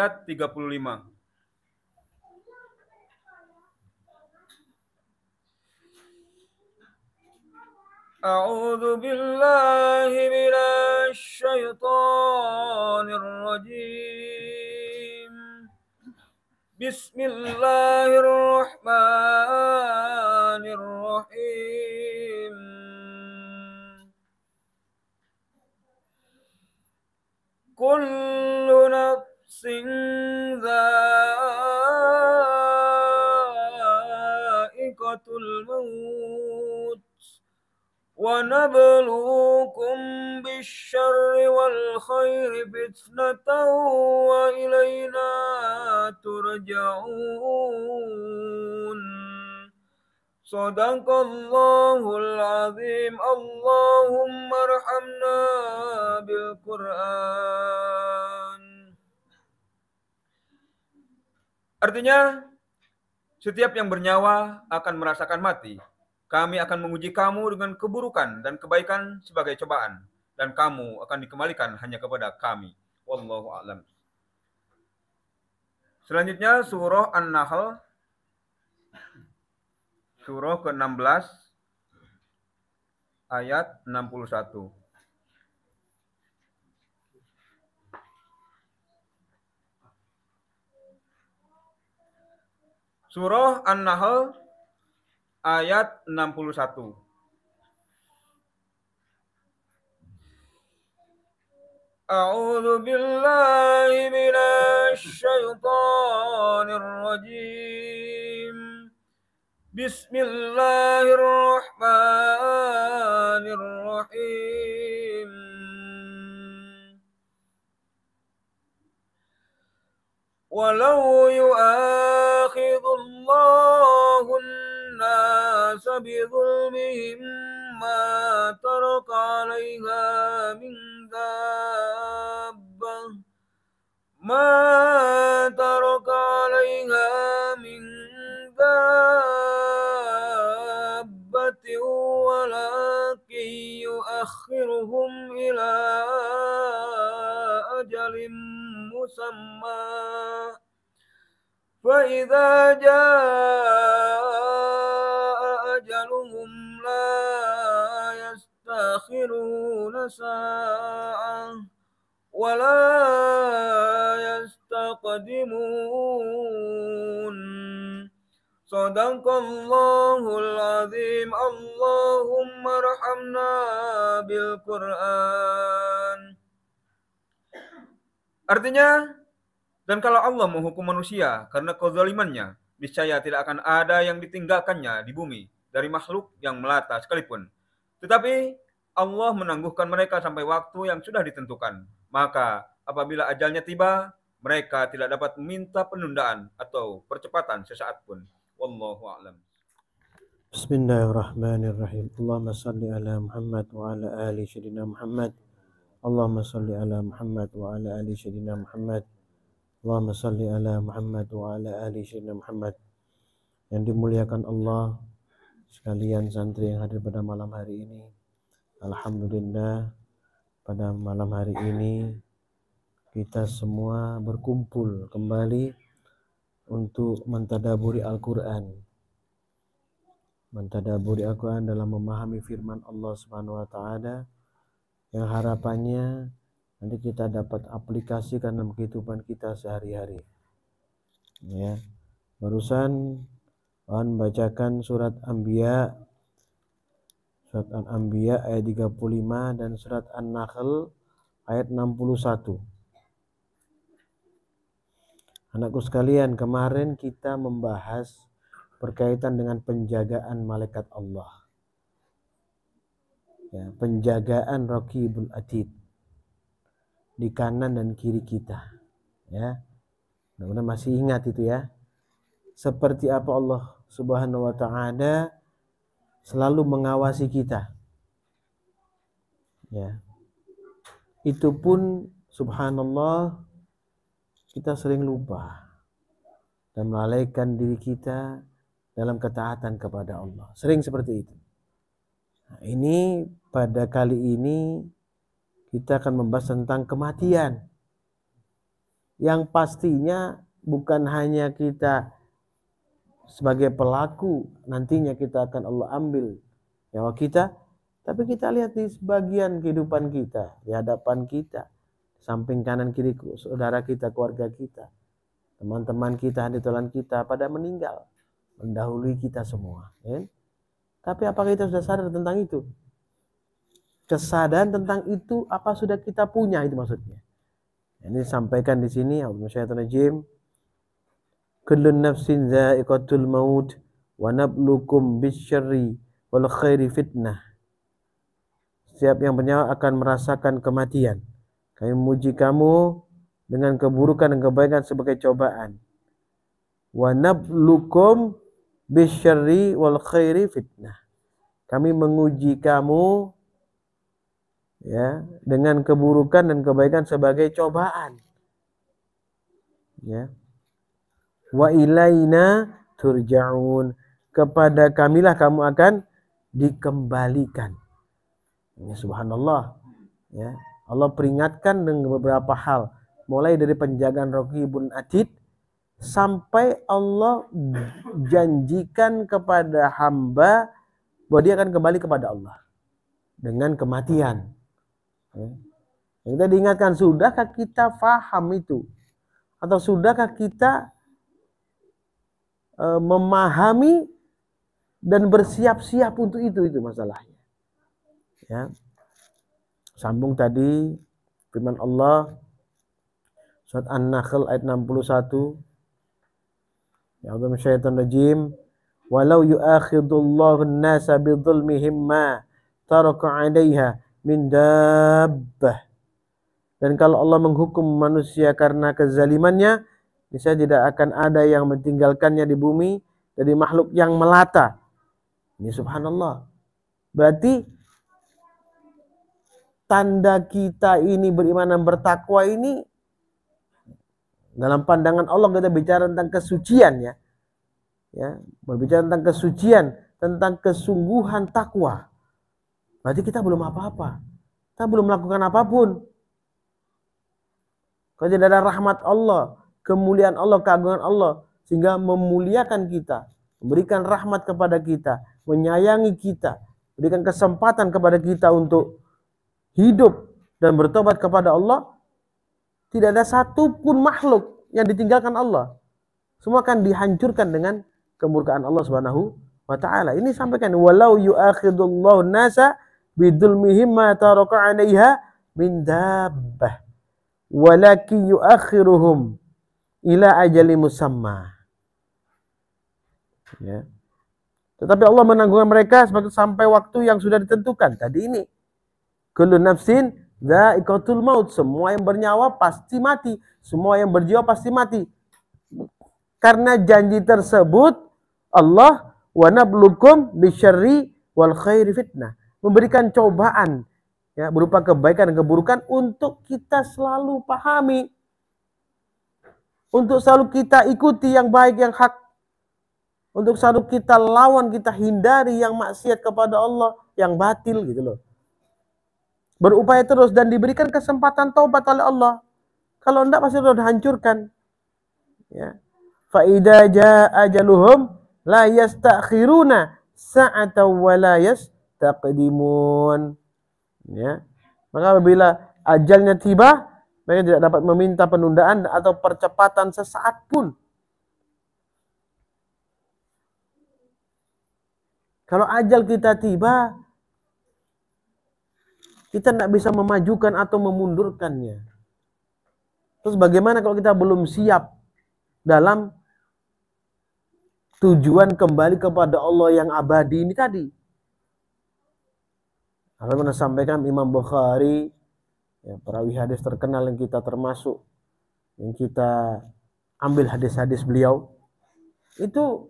ayat 35. A'udzu billahi minasy syaithanir rajim. Bismillahirrahmanirrahim. Kullu nafsin dha'iqatul maut wa nabluukum bisyarri wal khairi fitnatan wa ilaina turja'un. Shadaqallahul azim. Allahumma arhamna bil Qur'an. Artinya, setiap yang bernyawa akan merasakan mati. Kami akan menguji kamu dengan keburukan dan kebaikan sebagai cobaan, dan kamu akan dikembalikan hanya kepada kami. Wallahu a'lam. Selanjutnya surah An-Nahl, surah ke-16 ayat 61. Surah An-Nahl ayat 61. A'udzu billahi minasy syaithanir rajim. Bismillahirrahmanirrahim. Walau yu'akhidullahu an-nasa bidhulmihim ma taraka 'alaiha min dabbah ma taraka 'alaiha min dabbatin walakin yu'akhiruhum ila ajalin musamma fa idza jaa ajaluhum la yastakhiruna sa'ah wa la yastaqdimun. Shadaqallahul azim. Allahumma arhamna bil Qur'an. Artinya, dan kalau Allah menghukum manusia karena kezalimannya, niscaya tidak akan ada yang ditinggalkannya di bumi dari makhluk yang melata sekalipun. Tetapi Allah menangguhkan mereka sampai waktu yang sudah ditentukan. Maka apabila ajalnya tiba, mereka tidak dapat meminta penundaan atau percepatan sesaat pun. Wallahu a'lam. Bismillahirrahmanirrahim. Allahumma salli ala Muhammad wa ala ali sayyidina Muhammad. Allahumma salli ala Muhammad wa ala ali sayyidina Muhammad. Allahumma salli ala Muhammad wa ala ali sayyidina Muhammad. Yang dimuliakan Allah sekalian santri yang hadir pada malam hari ini. Alhamdulillah, pada malam hari ini kita semua berkumpul kembali untuk mentadaburi Al-Quran. Mentadaburi Al-Quran dalam memahami firman Allah Subhanahu wa Ta'ala, yang harapannya nanti kita dapat aplikasikan dalam kehidupan kita sehari-hari. Ya, barusan Tuhan bacakan surat Anbiya, surat Al-Anbiya ayat 35 dan surat An-Nahl ayat 61. Anakku sekalian, kemarin kita membahas berkaitan dengan penjagaan malaikat Allah. Ya, penjagaan Raqibul Atid di kanan dan kiri kita. Ya, mudah-mudahan masih ingat itu ya. Seperti apa Allah Subhanahu wa Ta'ala selalu mengawasi kita. Ya, itu pun subhanallah kita sering lupa dan melalaikan diri kita dalam ketaatan kepada Allah. Sering seperti itu. Nah, ini pada kali ini kita akan membahas tentang kematian. yang pastinya bukan hanya kita sebagai pelaku, nantinya kita akan Allah ambil nyawa kita, tapi kita lihat di sebagian kehidupan kita, di hadapan kita, samping kanan kiri saudara kita, keluarga kita, teman-teman kita, haditolan kita pada meninggal, mendahului kita semua. Ya? Tapi apakah kita sudah sadar tentang itu? Kesadaran tentang itu apa sudah kita punya, itu maksudnya. Ini disampaikan di sini, Auzubillahi kullun nafsin dha'iqatul maut wa nabluukum bisyarri wal khairi fitnah. Setiap yang bernyawa akan merasakan kematian. Kami memuji kamu dengan keburukan dan kebaikan sebagai cobaan. Wa nabluukum bisyarri wal khairi fitnah. Kami menguji kamu ya dengan keburukan dan kebaikan sebagai cobaan. Ya. Wa ilaina turja'un, kepada kamilah kamu akan dikembalikan. Ya, subhanallah. Ya, Allah peringatkan dengan beberapa hal, mulai dari penjagaan Raqibun Atid sampai Allah janjikan kepada hamba bahwa dia akan kembali kepada Allah dengan kematian. Ya. Kita diingatkan, sudahkah kita faham itu? Atau sudahkah kita memahami dan bersiap-siap untuk itu masalahnya. Ya. Sambung tadi firman Allah surat An-Nahl ayat 61. Ya Allah, syaitan rajim. Walau yu'akhidullahu an-nasa bidzulmihim ma taraka 'alaiha min dabbah. Dan kalau Allah menghukum manusia karena kezalimannya, niscaya tidak akan ada yang meninggalkannya di bumi dari makhluk yang melata. Ini subhanallah. Berarti tanda kita ini beriman dan bertakwa ini, dalam pandangan Allah kita bicara tentang kesucian ya. Ya, berbicara tentang kesucian, tentang kesungguhan takwa. Berarti kita belum apa-apa. Kita belum melakukan apapun. Kalau tidak ada rahmat Allah, kemuliaan Allah, keagungan Allah, sehingga memuliakan kita, memberikan rahmat kepada kita, menyayangi kita, berikan kesempatan kepada kita untuk hidup dan bertobat kepada Allah, tidak ada satupun makhluk yang ditinggalkan Allah. Semua akan dihancurkan dengan kemurkaan Allah Subhanahu wa ta'ala. Ini sampaikan, walau yu'akhidullahu nasa bidulmihim ma taraka 'alaiha min dabbah walakin yu'akhiruhum ila ajali musamma. Ya. Tetapi Allah menanggungkan mereka sampai waktu yang sudah ditentukan. Tadi ini, kullu nafsin dha'iqatul maut, semua yang bernyawa pasti mati, semua yang berjiwa pasti mati. Karena janji tersebut Allah wa nabluukum bisyarri wal khairi fitnah, memberikan cobaan ya, berupa kebaikan dan keburukan untuk kita selalu pahami, untuk selalu kita ikuti yang baik, yang hak, untuk selalu kita lawan, kita hindari yang maksiat kepada Allah, yang batil gitu loh. Berupaya terus dan diberikan kesempatan taubat oleh Allah. Kalau enggak pasti sudah dihancurkan. Ya. Fa idza jaa ajaluhum la yastakhiruna sa'atan wa la yastaqdimun. Ya. Maka apabila ajalnya tiba, mereka tidak dapat meminta penundaan atau percepatan sesaat pun. Kalau ajal kita tiba, kita tidak bisa memajukan atau memundurkannya. Terus bagaimana kalau kita belum siap dalam tujuan kembali kepada Allah yang abadi ini tadi? Apa yang sampaikan Imam Bukhari, ya, perawi hadis terkenal yang kita termasuk, yang kita ambil hadis-hadis beliau, itu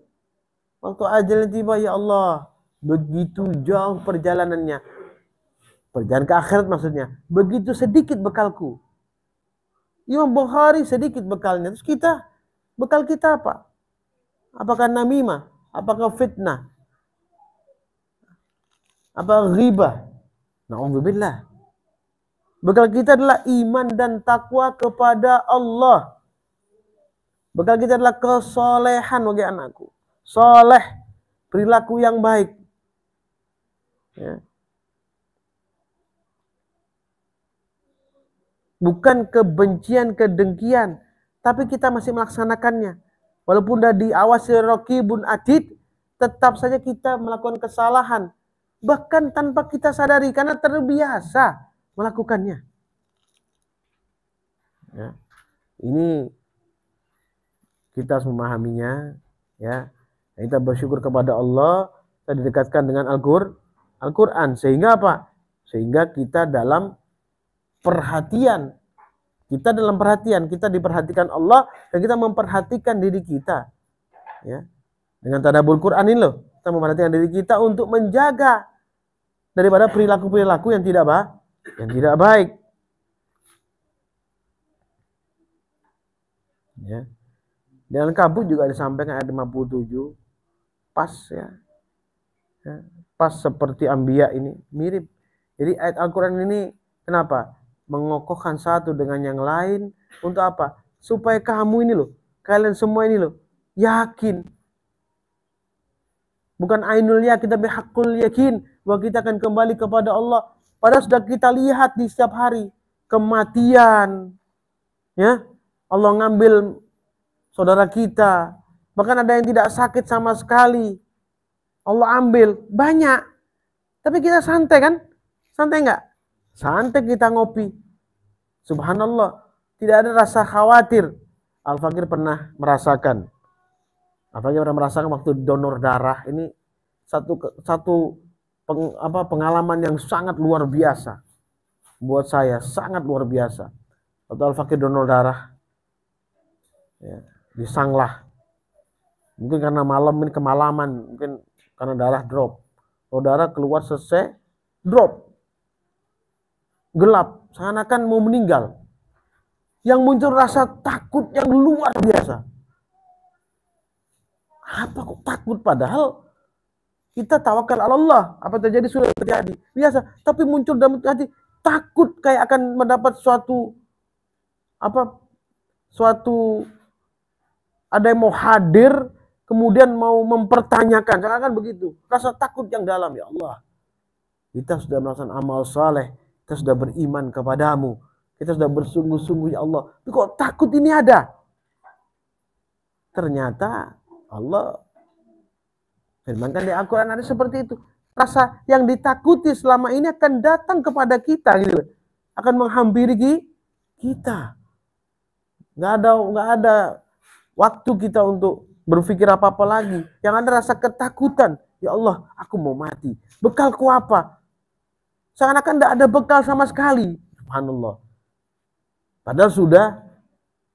waktu ajalnya tiba, ya Allah, begitu jauh perjalanannya, perjalanan ke akhirat maksudnya, begitu sedikit bekalku. Imam Bukhari sedikit bekalnya, terus kita, bekal kita apa? Apakah namimah? Apakah fitnah? Apa ghibah? Na'udzubillah. Bekal kita adalah iman dan takwa kepada Allah. Bekal kita adalah kesolehan bagi anakku. Soleh, perilaku yang baik. Ya. Bukan kebencian, kedengkian, tapi kita masih melaksanakannya. Walaupun sudah diawasi raqibun atid, tetap saja kita melakukan kesalahan. Bahkan tanpa kita sadari, karena terbiasa melakukannya. Ya. Ini kita harus memahaminya. Ya. Kita bersyukur kepada Allah, kita didekatkan dengan Al-Quran. Sehingga apa? Sehingga kita dalam perhatian, kita diperhatikan Allah, dan kita memperhatikan diri kita, ya, dengan tadabbur Quran ini loh, kita memperhatikan diri kita untuk menjaga daripada perilaku-perilaku yang tidak baik, ya. Dan kabut juga disampaikan ayat 57, pas ya, pas seperti Anbiya ini, mirip. Jadi ayat Al-Quran ini kenapa? Mengokohkan satu dengan yang lain. Untuk apa? Supaya kamu ini loh, kalian semua ini loh, yakin. Bukan ainul yakin, tapi hakul yakin bahwa kita akan kembali kepada Allah. Padahal sudah kita lihat di setiap hari kematian, ya, Allah ngambil saudara kita. Bahkan ada yang tidak sakit sama sekali, Allah ambil banyak. Tapi kita santai kan? Santai enggak? Santai kita ngopi. Subhanallah, tidak ada rasa khawatir. Al-Fakir pernah merasakan. Al-Fakir pernah merasakan waktu donor darah. Ini satu pengalaman yang sangat luar biasa. Buat saya sangat luar biasa. Waktu Al-Fakir donor darah, ya, di Sanglah. Mungkin karena malam ini kemalaman, mungkin karena darah drop. Kalau darah keluar selesai, drop. Gelap, seakan-akan mau meninggal. Yang muncul rasa takut yang luar biasa. Apa kok takut? Padahal kita tawakal Allah. Apa terjadi sudah terjadi. Biasa. Tapi muncul dalam hati takut, kayak akan mendapat suatu ada yang mau hadir, kemudian mau mempertanyakan. Seakan-akan begitu. Rasa takut yang dalam. Ya Allah, kita sudah melakukan amal saleh, kita sudah beriman kepadamu, kita sudah bersungguh-sungguh ya Allah, tapi kok takut ini ada? Ternyata Allah firmankan di Al-Quran ada seperti itu. Rasa yang ditakuti selama ini akan datang kepada kita, gitu, akan menghampiri kita. Nggak ada waktu kita untuk berpikir apa-apa lagi. Yang ada rasa ketakutan. Ya Allah, aku mau mati. Bekalku apa? Seakan-akan tidak ada bekal sama sekali. Subhanallah. Padahal sudah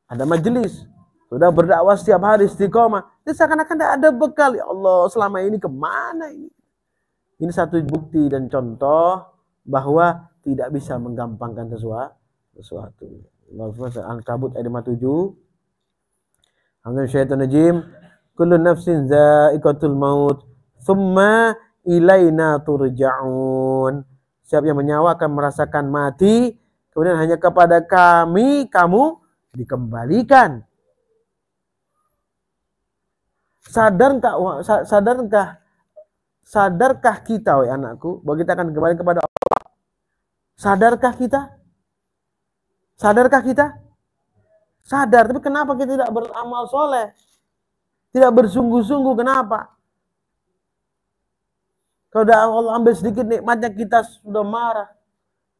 ada majelis, sudah berdakwah setiap hari istiqomah. Jadi seakan-akan tidak ada bekal. Ya Allah, selama ini kemana ini? Ini satu bukti dan contoh bahwa tidak bisa menggampangkan sesuatu. Al-Kabut ayat 57. Syaitanir kullu nafsin za'iqatul maut, thumma ilaina turja'un. Siapa yang menyawa akan merasakan mati, kemudian hanya kepada kami kamu dikembalikan. Sadarkah kita, wahai anakku, bahwa kita akan kembali kepada Allah? Sadarkah kita? Sadar, tapi kenapa kita tidak beramal soleh? Tidak bersungguh-sungguh, kenapa? Kalau Allah ambil sedikit nikmatnya, kita sudah marah,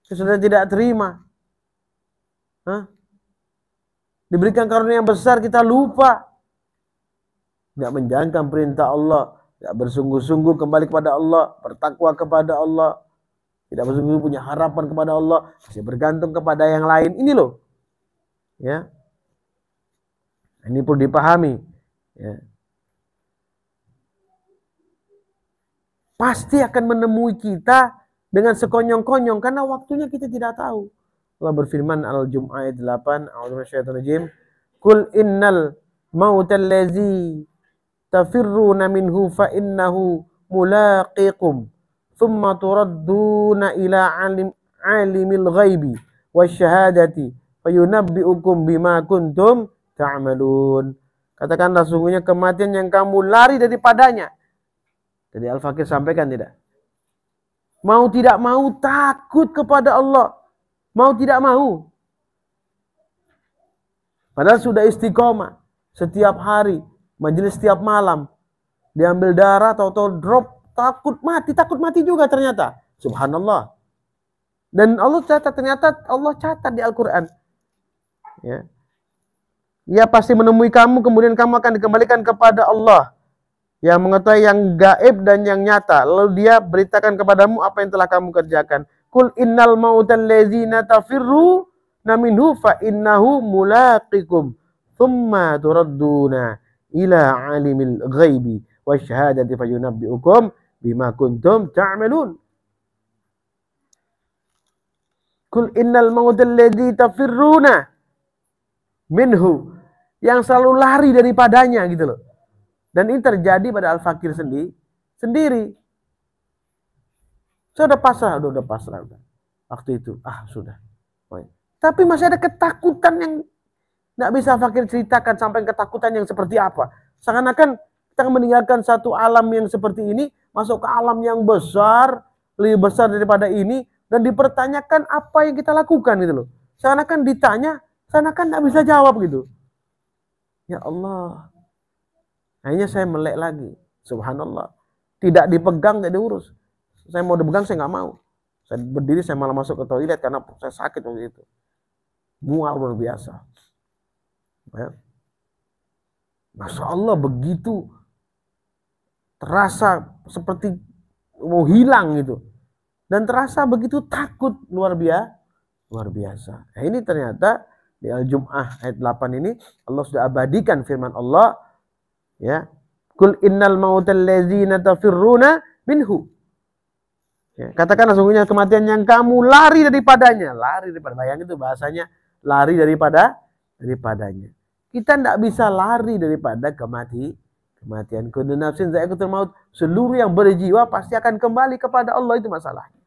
sudah tidak terima. Diberikan karunia yang besar, kita lupa. Nggak menjalankan perintah Allah, nggak bersungguh-sungguh kembali kepada Allah, bertakwa kepada Allah, tidak bersungguh punya harapan kepada Allah, masih bergantung kepada yang lain. Ini loh, ya. Ini perlu dipahami, ya. Pasti akan menemui kita dengan sekonyong-konyong, karena waktunya kita tidak tahu. Allah berfirman Al-Jum'ah ayat 8, A'udzubillahi Qul innal mautal ladzi tafirruna minhu fa innahu mulaqikum thumma turadduna ila alimil ghaibi wasyahadati fayunabbi'ukum bima kuntum ta'malun. Katakanlah sungguhnya kematian yang kamu lari daripadanya. Jadi Al-Fakir sampaikan tidak? Mau tidak mau takut kepada Allah. Mau tidak mau. Padahal sudah istiqomah. Setiap hari. Majelis setiap malam. Diambil darah atau drop. Takut mati juga ternyata. Subhanallah. Dan Allah catat, ternyata Allah catat di Al-Quran. Ya. Ia pasti menemui kamu, kemudian kamu akan dikembalikan kepada Allah yang mengetahui yang gaib dan yang nyata. Lalu dia beritakan kepadamu apa yang telah kamu kerjakan. Kul innal mautal ladzina tafirru minhu fa innahu mulaqikum thumma turadduna ila alimil ghaibi wasyahadati fayunabbiukum bima kuntum ta'malun. Kul innal mautal ladzi tafirruna minhu, yang selalu lari daripadanya gitu loh. Dan ini terjadi pada Al-Fakir sendiri. Saya udah pasrah. Waktu itu, sudah. Tapi masih ada ketakutan yang nggak bisa Fakir ceritakan, sampai ketakutan yang seperti apa. Seakan-akan kita meninggalkan satu alam yang seperti ini, masuk ke alam yang besar, lebih besar daripada ini, dan dipertanyakan apa yang kita lakukan gitu loh. Seakan-akan ditanya, seakan-akan nggak bisa jawab gitu. Ya Allah. Akhirnya saya melek lagi. Subhanallah. Tidak dipegang, tidak diurus. Saya mau dipegang, saya nggak mau. Saya berdiri, saya malah masuk ke toilet karena saya sakit waktu itu. Mual luar biasa. Ya. Masya Allah, begitu terasa seperti mau hilang gitu. Dan terasa begitu takut luar biasa. Nah, ini ternyata di Al-Jum'ah ayat 8 ini Allah sudah abadikan firman Allah, ya. Kul innal mautal ladzina tafirruna minhu. Ya, katakanlah sungguhnya kematian yang kamu lari daripadanya. Lari daripada, bayang itu bahasanya, lari daripadanya. Kita tidak bisa lari daripada kematian. Kullu nafsin dha'iqatul maut. Seluruh yang berjiwa pasti akan kembali kepada Allah, itu masalahnya.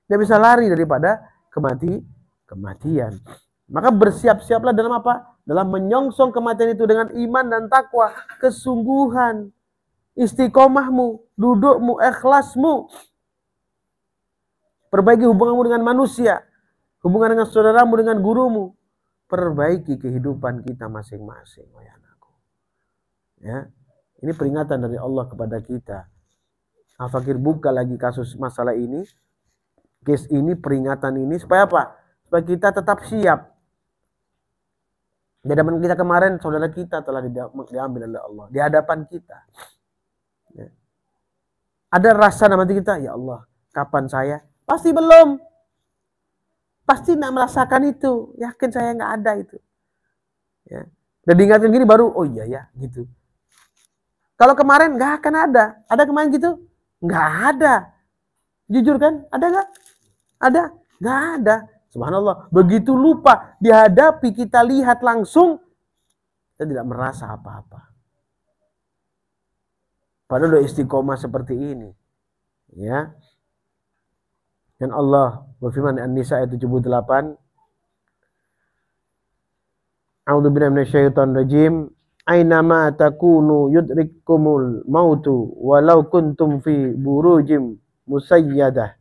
Tidak bisa lari daripada kematian. Maka bersiap-siaplah dalam apa? Dalam menyongsong kematian itu dengan iman dan takwa, kesungguhan, istiqomahmu, dudukmu, ikhlasmu. Perbaiki hubunganmu dengan manusia, hubungan dengan saudaramu, dengan gurumu. Perbaiki kehidupan kita masing-masing, wahai anakku. Ya, ini peringatan dari Allah kepada kita. Al-Fakir buka lagi kasus masalah ini, case ini, peringatan ini, supaya apa? Supaya kita tetap siap. Di hadapan kita kemarin, saudara kita telah diambil oleh Allah di hadapan kita. Ya. Ada rasa dalam hati kita, ya Allah, kapan saya? Pasti belum. Pasti tidak merasakan itu. Yakin saya nggak ada itu. Ya. Dan diingatkan gini baru, oh iya ya, gitu. Kalau kemarin nggak akan ada. Ada kemarin gitu? Nggak ada. Jujur kan? Ada nggak? Ada? Nggak ada. Subhanallah. Begitu lupa dihadapi, kita lihat langsung, kita tidak merasa apa-apa. Padahal udah istiqomah seperti ini. Ya. Dan Allah berfirman An-Nisa ayat 78. A'udzubillahi minasyaitonir rajim. Ainama takunu yudrikkumul mautu walau kuntum fi burujim musayyadah.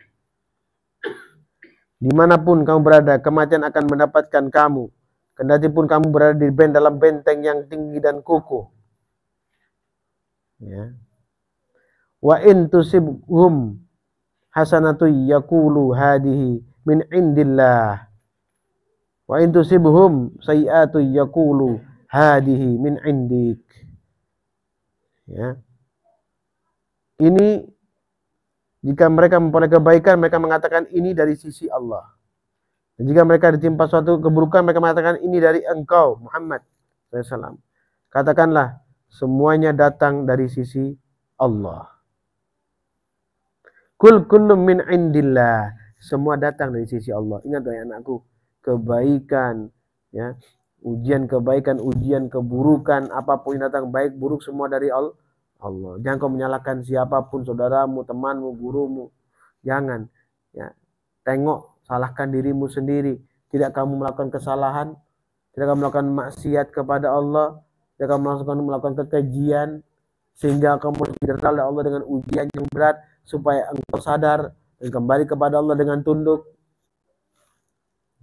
Dimanapun kamu berada, kematian akan mendapatkan kamu. Kendati pun kamu berada di dalam benteng yang tinggi dan kokoh. Ya. Wa in tusibhum hasanatu yaqulu hadihi min indillah. Wa in tusibhum sayi'atu yaqulu hadihi min indik. Ya. Ini jika mereka memperoleh kebaikan, mereka mengatakan ini dari sisi Allah. Dan jika mereka ditimpa suatu keburukan, mereka mengatakan ini dari engkau, Muhammad SAW. Katakanlah, semuanya datang dari sisi Allah. Kul kullum min indillah. Semua datang dari sisi Allah. Ingat ya anakku, kebaikan, ya, ujian kebaikan, ujian keburukan, apapun yang datang, baik buruk, semua dari Allah. Jangan kau menyalahkan siapapun, saudaramu, temanmu, gurumu. Jangan. Ya. Tengok, salahkan dirimu sendiri. Tidak kamu melakukan kesalahan, tidak kamu melakukan maksiat kepada Allah, Jika kamu melakukan kekejian sehingga kamu didera oleh Allah dengan ujian yang berat, supaya engkau sadar dan kembali kepada Allah dengan tunduk.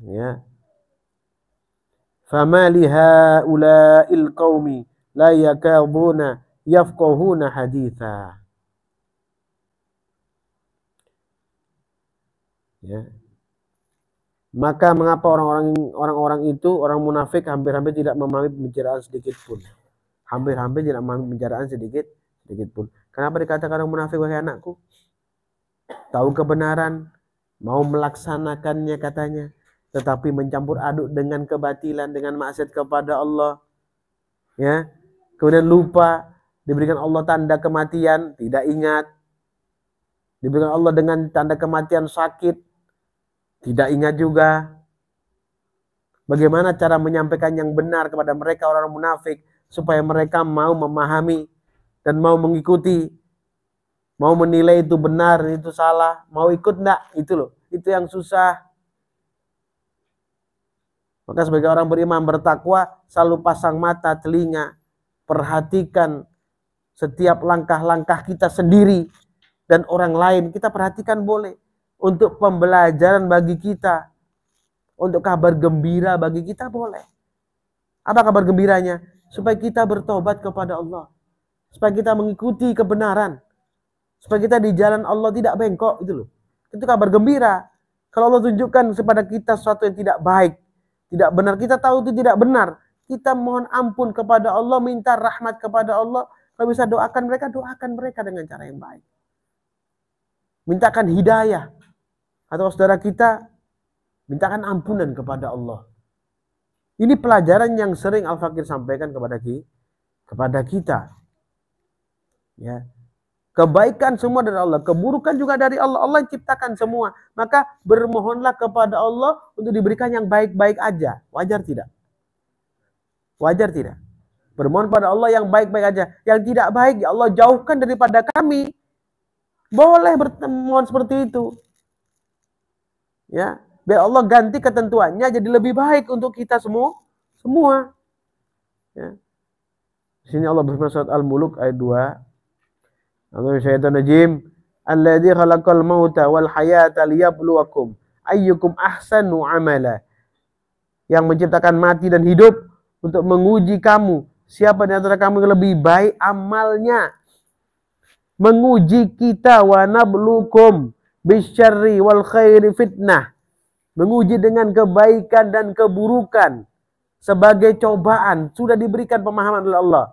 Ya. Fama li haula'il qaumi la yakaduna yafqahuna haditha. Ya. Maka mengapa orang-orang itu, orang munafik, hampir-hampir tidak memahami pembicaraan sedikit pun. Hampir-hampir tidak memahami pembicaraan sedikit pun. Kenapa dikatakan orang munafik, wahai anakku? Tahu kebenaran, mau melaksanakannya katanya, tetapi mencampur aduk dengan kebatilan, dengan maksiat kepada Allah. Ya. Kemudian lupa, diberikan Allah tanda kematian, tidak ingat. Diberikan Allah dengan tanda kematian sakit, tidak ingat juga. Bagaimana cara menyampaikan yang benar kepada mereka orang munafik, supaya mereka mau memahami dan mau mengikuti, mau menilai itu benar, itu salah, mau ikut enggak, itu loh. Itu yang susah. Maka sebagai orang beriman bertakwa, selalu pasang mata, telinga, perhatikan setiap langkah-langkah kita sendiri dan orang lain. Kita perhatikan boleh. Untuk pembelajaran bagi kita, untuk kabar gembira bagi kita boleh. Apa kabar gembiranya? Supaya kita bertobat kepada Allah, supaya kita mengikuti kebenaran, supaya kita di jalan Allah tidak bengkok, itu loh. Itu kabar gembira. Kalau Allah tunjukkan kepada kita sesuatu yang tidak baik, tidak benar, kita tahu itu tidak benar, kita mohon ampun kepada Allah, minta rahmat kepada Allah. Kalau bisa doakan mereka dengan cara yang baik. Mintakan hidayah. Atau saudara kita, mintakan ampunan kepada Allah. Ini pelajaran yang sering Al-Fakir sampaikan kepada kita. Ya. Kebaikan semua dari Allah, keburukan juga dari Allah. Allah yang ciptakan semua. Maka bermohonlah kepada Allah untuk diberikan yang baik-baik aja. Wajar tidak? Wajar tidak? Bermohon pada Allah yang baik-baik aja. Yang tidak baik, ya Allah jauhkan daripada kami. Boleh bermohon seperti itu. Ya, biar Allah ganti ketentuannya jadi lebih baik untuk kita semua. Ya. Di sini Allah berfirman surat Al-Mulk ayat 2. A'udzubillahi alladzi khalaqal mauta wal hayata liyabluwakum ayyukum ahsanu amala. Yang menciptakan mati dan hidup untuk menguji kamu, siapa di antara kamu yang lebih baik amalnya. Menguji kita, wa nablukum bisyarri wal khairi fitnah. Menguji dengan kebaikan dan keburukan sebagai cobaan. Sudah diberikan pemahaman oleh Allah.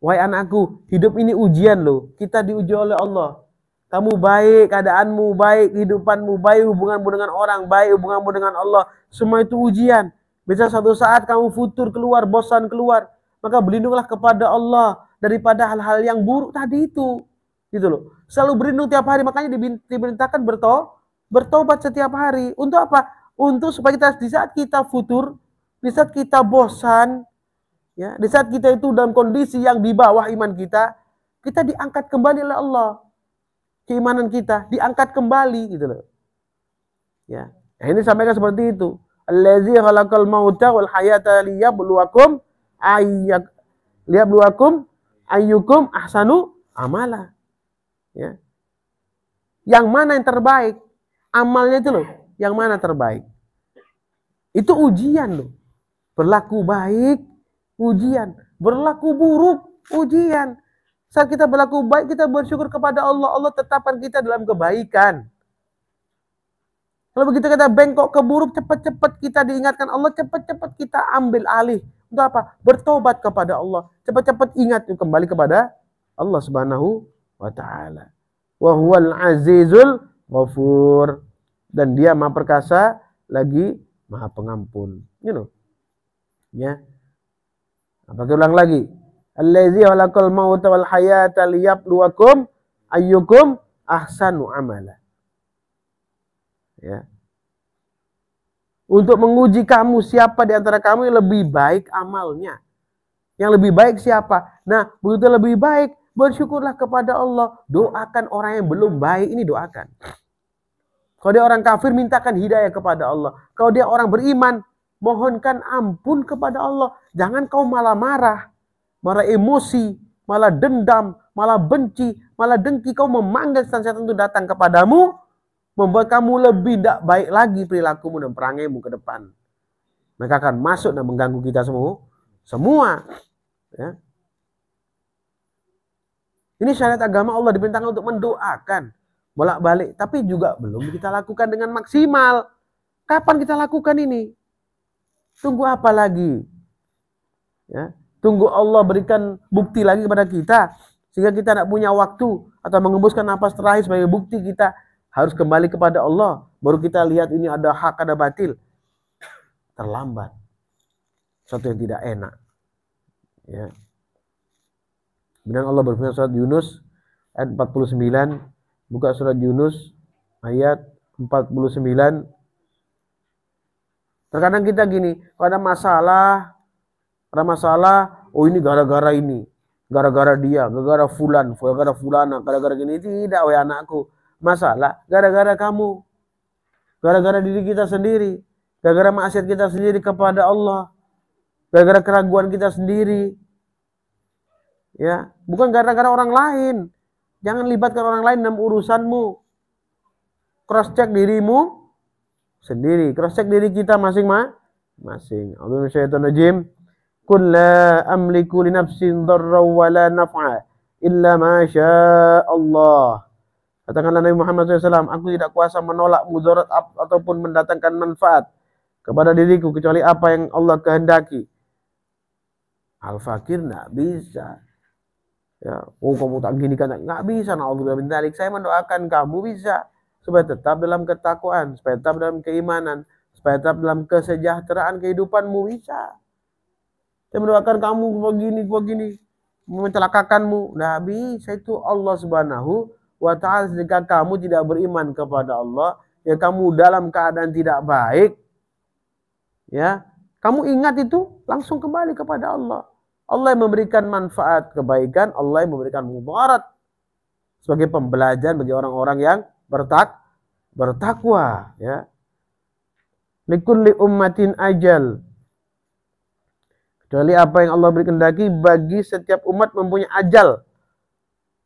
Wahai anakku, hidup ini ujian loh. Kita diuji oleh Allah. Kamu baik, keadaanmu baik, kehidupanmu baik, hubunganmu dengan orang baik, hubunganmu dengan Allah. Semua itu ujian. Bisa suatu saat kamu futur keluar, bosan keluar. Maka berlindunglah kepada Allah daripada hal-hal yang buruk tadi itu. Gitu loh. Selalu berlindung tiap hari. Makanya diperintahkan bertobat setiap hari. Untuk apa? Untuk supaya kita di saat kita futur, di saat kita bosan, ya, di saat kita itu dalam kondisi yang di bawah iman kita diangkat kembali oleh Allah. Keimanan kita diangkat kembali gitu loh. Ya. Nah, ini sampaikan seperti itu. Allazi khalaqal mauta wal hayata liyabluwakum ayyukum ahsanu amala. Ya. Yang mana yang terbaik? Amalnya itu loh, yang mana terbaik? Itu ujian loh. Berlaku baik, ujian. Berlaku buruk, ujian. Saat kita berlaku baik, kita bersyukur kepada Allah. Allah tetapkan kita dalam kebaikan. Kalau begitu kita bengkok ke buruk, cepat-cepat kita diingatkan Allah, cepat-cepat kita ambil alih. Untuk apa? Bertobat kepada Allah. Cepat-cepat ingat kembali kepada Allah Subhanahu wa ta'ala. Wa huwal azizul ghafur. Dan dia maha perkasa lagi maha pengampun. You know. Ya. Pakai ulang lagi. Allazi khalaqal mauta wal hayata liyabluwakum ayyukum ahsanu amala. Ya. Untuk menguji kamu, siapa di antara kamu yang lebih baik amalnya. Yang lebih baik siapa? Nah, begitu lebih baik, bersyukurlah kepada Allah. Doakan orang yang belum baik ini, doakan. Kalau dia orang kafir, mintakan hidayah kepada Allah. Kalau dia orang beriman, mohonkan ampun kepada Allah. Jangan kau malah marah, malah emosi, malah dendam, malah benci, malah dengki. Kau memanggil setan-setan itu datang kepadamu, membuat kamu lebih tidak baik lagi perilakumu dan perangaimu ke depan. Mereka akan masuk dan mengganggu kita semua. Ya. Ini syariat agama Allah diperintahkan untuk mendoakan bolak-balik, tapi juga belum kita lakukan dengan maksimal. Kapan kita lakukan ini? Tunggu apa lagi? Ya, tunggu Allah berikan bukti lagi kepada kita sehingga kita tidak punya waktu atau mengembuskan nafas terakhir sebagai bukti kita harus kembali kepada Allah. Baru kita lihat ini ada hak, ada batil. Terlambat. Sesuatu yang tidak enak. Ya. Kemudian Allah berfirman surat Yunus ayat 49. Buka surat Yunus ayat 49. Terkadang kita gini, kalau ada masalah, oh ini gara-gara ini, gara-gara dia, gara-gara fulan, gara-gara fulana, gara-gara gini. Tidak, wahai anakku. Masalah gara-gara kamu. Gara-gara diri kita sendiri. Gara-gara maksiat kita sendiri kepada Allah. Gara-gara keraguan kita sendiri. Ya, bukan gara-gara orang lain. Jangan libatkan orang lain dalam urusanmu. Cross check dirimu sendiri. Cross check diri kita masing-masing. A'udzu minasyaitonir rajim. Qul la amliku li nafsi dharran wa la naf'a illa ma syaa Allah. Katakanlah Nabi Muhammad SAW, aku tidak kuasa menolak mudarat ataupun mendatangkan manfaat kepada diriku kecuali apa yang Allah kehendaki. Al-Fakir nggak bisa. Ya, oh kamu tak gini kan nggak bisa. Na'udzubillah min dzalik. Saya mendoakan kamu bisa supaya tetap dalam ketakwaan, supaya tetap dalam keimanan, supaya tetap dalam kesejahteraan kehidupanmu bisa. Saya mendoakan kamu begini, mencelakakanmu. Nggak bisa, itu Allah Subhanahu wa Ta'ala. Jika kamu tidak beriman kepada Allah, ya kamu dalam keadaan tidak baik, ya kamu ingat itu langsung kembali kepada Allah. Allah yang memberikan manfaat kebaikan, Allah yang memberikan mudarat sebagai pembelajaran bagi orang-orang yang bertakwa. Ya. Likulli ummatin ajal. Kecuali apa yang Allah beri kehendaki, bagi setiap umat mempunyai ajal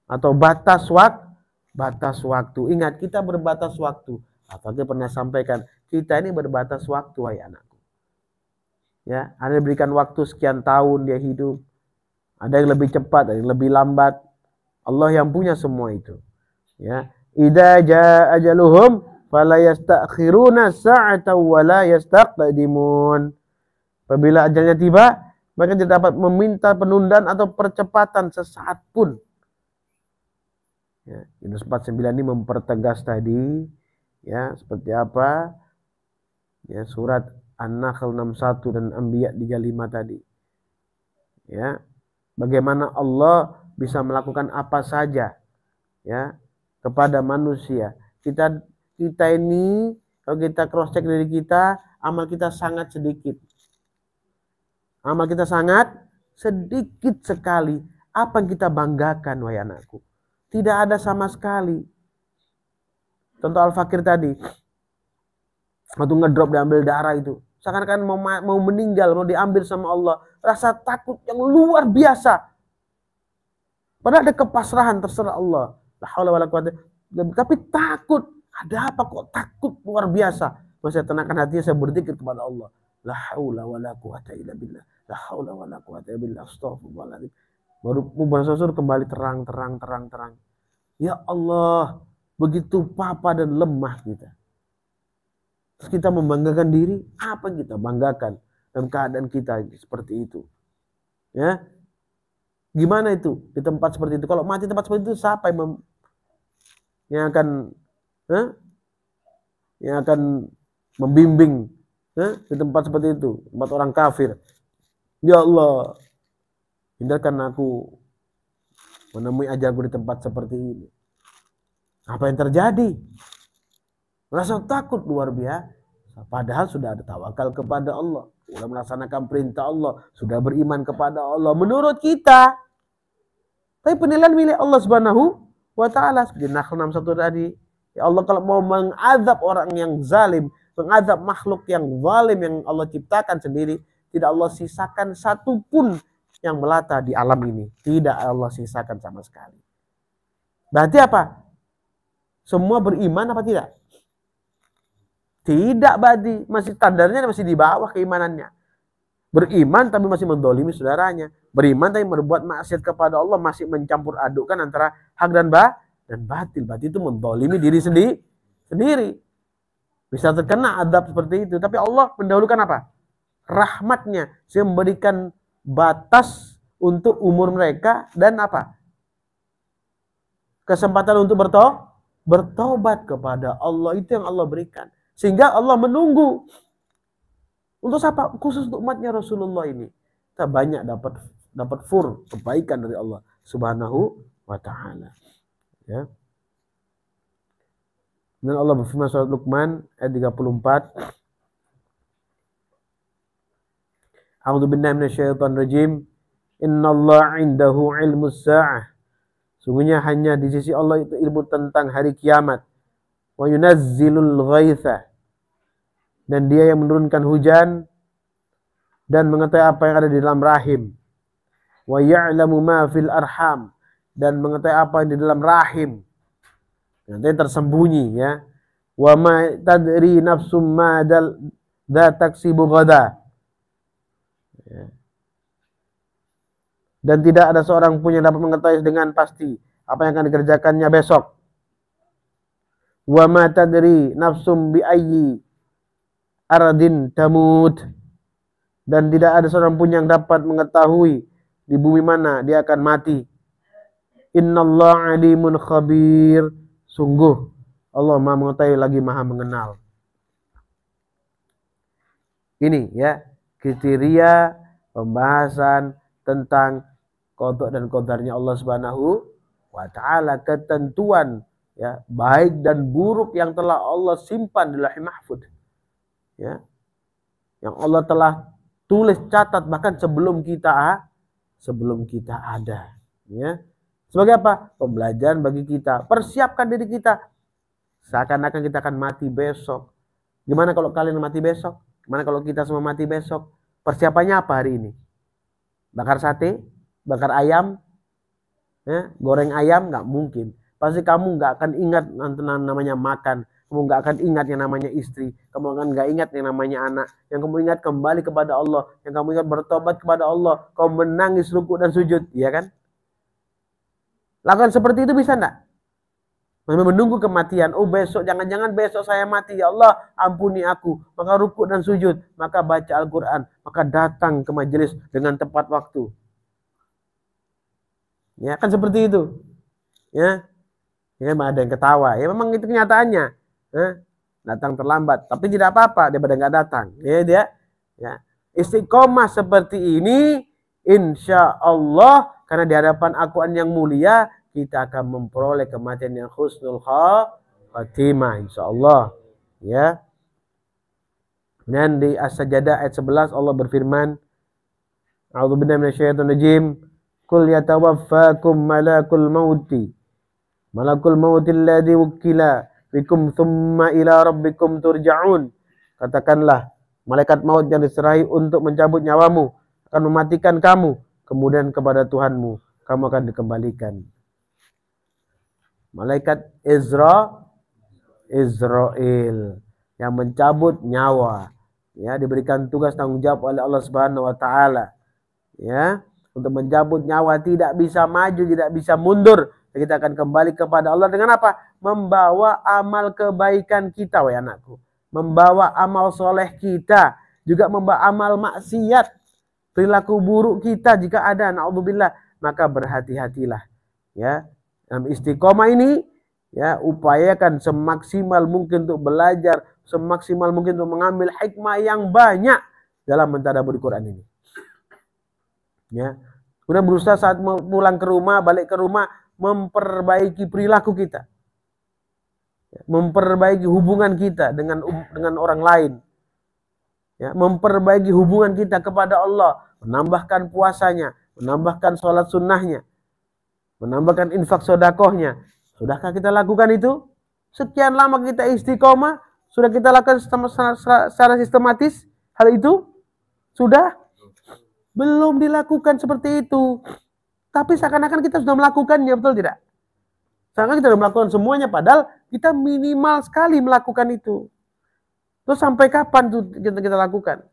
atau batas waktu. Ingat, kita berbatas waktu. Apa kita pernah sampaikan, kita ini berbatas waktu, wahai anakku. Ya, ada yang diberikan waktu sekian tahun dia hidup. Ada yang lebih cepat, ada yang lebih lambat. Allah yang punya semua itu. Ya, idza jaa ajaluhum fala yastakhiruna sa'atan wa la yastaqdimun. Apabila ajalnya tiba, mereka tidak dapat meminta penundaan atau percepatan sesaat pun. Ya, Yunus 49 ini mempertegas tadi, ya, seperti apa? Ya, surat An-Nahl 61 dan Anbiya 35 tadi. Ya. Bagaimana Allah bisa melakukan apa saja, ya, kepada manusia. Kita ini kalau kita cross check diri kita, amal kita sangat sedikit. Amal kita sangat sedikit sekali. Apa yang kita banggakan, wahai anakku? Tidak ada sama sekali. Contoh Al-Fakir tadi. Waktu ngedrop diambil darah itu. Seakan-akan mau meninggal, mau diambil sama Allah. Rasa takut yang luar biasa. Padahal ada kepasrahan, terserah Allah. La haula wala quwwata. Tapi takut. Ada apa kok takut luar biasa? Saya tenangkan hatinya, saya berzikir kepada Allah. La haula wala quwwata illa billah. La haula wala quwwata illa billah. Astaghfirullahaladzim. Baru bersosor kembali terang. Ya Allah, begitu papa dan lemah kita. Terus kita membanggakan diri, apa yang kita banggakan dalam keadaan kita seperti itu? Ya, gimana itu di tempat seperti itu? Kalau mati tempat seperti itu, siapa yang akan membimbing di tempat seperti itu, tempat orang kafir? Ya Allah, hindarkan aku menemui ajalku di tempat seperti ini. Apa yang terjadi? Rasa takut luar biasa. Padahal sudah ada tawakal kepada Allah, sudah melaksanakan perintah Allah, sudah beriman kepada Allah menurut kita. Tapi penilaian milik Allah Subhanahu wa Ta'ala. Seperti Nahl 61 tadi. Ya Allah, kalau mau mengazab orang yang zalim, mengazab makhluk yang zalim yang Allah ciptakan sendiri, tidak Allah sisakan satupun yang melata di alam ini. Tidak Allah sisakan sama sekali. Berarti apa? Semua beriman apa tidak? Tidak, berarti masih standarnya masih di bawah keimanannya. Beriman tapi masih mendolimi saudaranya. Beriman tapi berbuat maksiat kepada Allah, masih mencampur adukkan antara hak dan batil. Berarti itu mendolimi diri sendiri. Bisa terkena adab seperti itu. Tapi Allah mendahulukan apa? Rahmatnya. Saya memberikan batas untuk umur mereka dan apa? Kesempatan untuk bertobat kepada Allah. Itu yang Allah berikan. Sehingga Allah menunggu. Untuk siapa? Khusus untuk umatnya Rasulullah ini. Kita banyak dapat kebaikan dari Allah Subhanahu wa ta'ala. Ya. Dan Allah berfirman surat Luqman ayat 34. A'udzu billahi minasyaitonir rajim. Innallaha 'indahu 'ilmus sa'ah. Sungguhnya hanya di sisi Allah itu ilmu tentang hari kiamat. Wa yunazzilul ghaitha. Dan dia yang menurunkan hujan dan mengetahui apa yang ada di dalam rahim. Wa ya'lamu ma fil arham, dan mengetahui apa yang di dalam rahim. Nanti tersembunyi ya. Wa ma tadri nafsum ma taksibu ghada. Ya. Dan tidak ada seorang pun yang dapat mengetahui dengan pasti apa yang akan dikerjakannya besok. Wa ma tadri nafsum bi ayyi ardin tamut. Dan tidak ada seorang pun yang dapat mengetahui di bumi mana dia akan mati. Innallaha alimun khabir. Sungguh Allah Maha mengetahui lagi Maha mengenal. Ini ya kriteria pembahasan tentang qada dan qadarnya Allah Subhanahu wa ta'ala, ketentuan ya baik dan buruk yang telah Allah simpan di Lauhul Mahfuz. Ya. Yang Allah telah tulis, catat bahkan sebelum kita ada, ya. Sebagai apa? Pembelajaran bagi kita. Persiapkan diri kita. Seakan-akan kita akan mati besok. Gimana kalau kalian mati besok? Gimana kalau kita semua mati besok? Persiapannya apa hari ini? Bakar sate? Bakar ayam? Ya, goreng ayam? Nggak mungkin. Pasti kamu nggak akan ingat namanya makan. Kamu nggak akan ingat yang namanya istri. Kamu akan nggak ingat yang namanya anak. Yang kamu ingat kembali kepada Allah. Yang kamu ingat bertobat kepada Allah. Kamu menangis ruku dan sujud. Iya kan? Lakukan seperti itu bisa enggak? Menunggu kematian. Oh besok, jangan-jangan besok saya mati. Ya Allah, ampuni aku. Maka ruku dan sujud. Maka baca Al-Quran. Maka datang ke majelis dengan tepat waktu. Ya kan seperti itu. Ya. Ya ada yang ketawa. Ya memang itu kenyataannya. Datang terlambat. Tapi tidak apa-apa. Daripada nggak datang. Ya dia. Ya. Istiqomah seperti ini. Insya Allah. Karena di hadapan Al-Quran yang mulia, kita akan memperoleh kematian yang husnul khatimah, insya Allah. Ya. Dan di As-Sajdah ayat 11 Allah berfirman, A'udzubillahi minasyaitonir rajim. Qul yatawaffakum malakul mauti. Malakul mauti alladzi wukila bikum thumma ila rabbikum turja'un. Katakanlah, malaikat maut yang diserahi untuk mencabut nyawamu akan mematikan kamu. Kemudian kepada Tuhanmu kamu akan dikembalikan. Malaikat Israel yang mencabut nyawa, ya, diberikan tugas tanggung jawab oleh Allah Subhanahu wa taala, ya, untuk mencabut nyawa, tidak bisa maju, tidak bisa mundur. Kita akan kembali kepada Allah dengan apa? Membawa amal kebaikan kita, wahai anakku. Membawa amal soleh kita, juga membawa amal maksiat. Perilaku buruk kita jika ada, na'udzubillah, maka berhati-hatilah. Ya, dalam istiqomah ini, ya, upayakan semaksimal mungkin untuk belajar, semaksimal mungkin untuk mengambil hikmah yang banyak dalam mentadabburi Quran ini. Ya, kemudian berusaha saat pulang ke rumah, balik ke rumah, memperbaiki perilaku kita, memperbaiki hubungan kita dengan orang lain. Ya, memperbaiki hubungan kita kepada Allah, menambahkan puasanya, menambahkan sholat sunnahnya, menambahkan infak sodakohnya. Sudahkah kita lakukan itu? Sekian lama kita istiqomah, sudah kita lakukan secara sistematis hal itu? Sudah? Belum dilakukan seperti itu. Tapi seakan-akan kita sudah melakukannya, betul tidak? Seakan kita sudah melakukan semuanya, padahal kita minimal sekali melakukan itu. Terus sampai kapan tuh kita lakukan?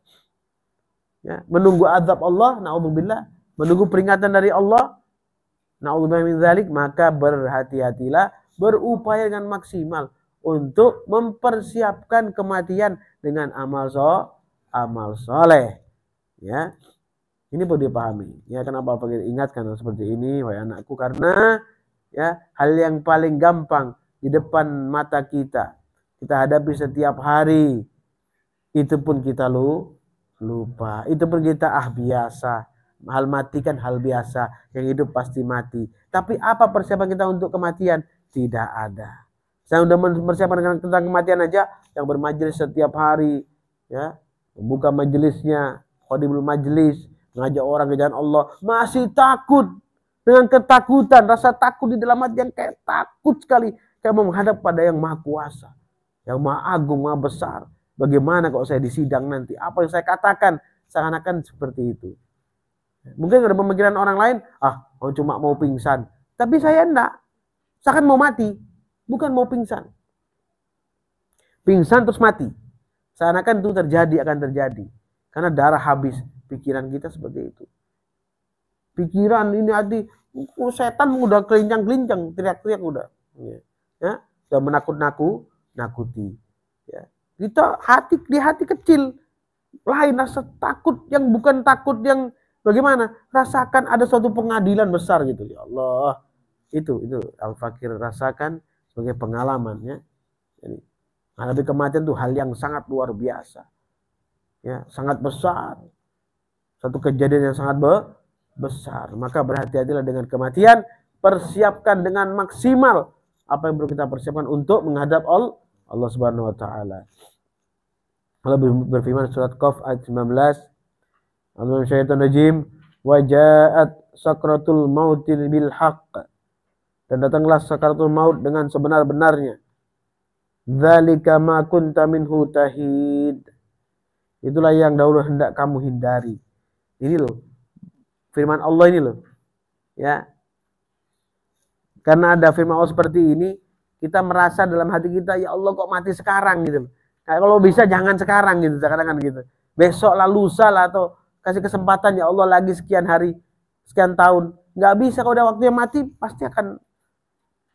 Ya, menunggu azab Allah, na'udzubillah, menunggu peringatan dari Allah, na'udzubillah min dzalik, maka berhati-hatilah, berupaya dengan maksimal untuk mempersiapkan kematian dengan amal soleh. Ya, ini perlu dipahami. Ya, kenapa Bapak ingatkan seperti ini, wahai anakku? Karena ya, hal yang paling gampang di depan mata kita hadapi setiap hari, itu pun kita lupa, itu pun kita biasa. Hal mati kan hal biasa, yang hidup pasti mati. Tapi apa persiapan kita untuk kematian? Tidak ada. Saya sudah mempersiapkan tentang kematian aja, yang bermajelis setiap hari, ya, membuka majelisnya, khadimul majelis, mengajak orang ke jalan Allah, masih takut dengan ketakutan, rasa takut di dalam hati yang kayak takut sekali, kayak menghadap pada yang maha kuasa, yang maha agung, maha besar. Bagaimana kalau saya disidang nanti? Apa yang saya katakan? Seakan-akan seperti itu. Mungkin ada pemikiran orang lain, cuma mau pingsan. Tapi saya enggak. Saya kan mau mati, bukan mau pingsan. Pingsan terus mati. Seakan-akan itu akan terjadi. Karena darah habis. Pikiran kita seperti itu. Pikiran ini hati, setan udah kelincang-kelincang, teriak-teriak udah. Ya, udah nakuti. Ya. Kita di hati kecil. Lain rasa takut yang bukan takut yang bagaimana? Rasakan ada suatu pengadilan besar gitu. Ya Allah. Itu Al-Fakir rasakan sebagai pengalaman, ya. Jadi menghadapi kematian itu hal yang sangat luar biasa. Ya, sangat besar. Satu kejadian yang sangat besar. Maka berhati-hatilah dengan kematian, persiapkan dengan maksimal apa yang perlu kita persiapkan untuk menghadap Allah Subhanahu wa taala. Allah berfirman surat Qaf ayat 19. Allahu syaitan rajim, wa ja'at sakratul mautil bil haqq. Dan datanglah sakaratul maut dengan sebenar-benarnya. Dzalika ma kunta minhu tahid. Itulah yang dahulu hendak kamu hindari. Ini loh, firman Allah ini loh. Ya. Karena ada firman Allah seperti ini, kita merasa dalam hati kita, ya Allah kok mati sekarang gitu. Kayak kalau bisa jangan sekarang gitu, kadang-kadang gitu. Besok lah, lusa lah, atau kasih kesempatan ya Allah lagi sekian hari, sekian tahun. Nggak bisa, kalau udah waktunya mati pasti akan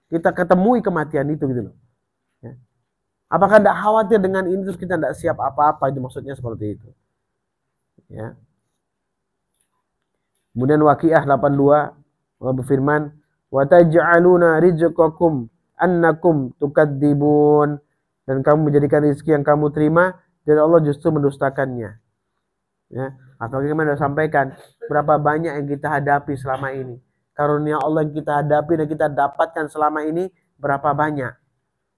kita ketemui kematian itu gitu loh. Ya. Apakah tidak khawatir dengan ini terus kita tidak siap apa-apa, itu maksudnya seperti itu. Ya. Kemudian Waqiah 82 Allah berfirman, wa taj'aluna rizqakum annakum tukadzibun, dan kamu menjadikan rezeki yang kamu terima dari Allah justru mendustakannya. Ya, apalagi kemarin sudah sampaikan berapa banyak yang kita hadapi selama ini. Karunia Allah yang kita hadapi dan kita dapatkan selama ini berapa banyak.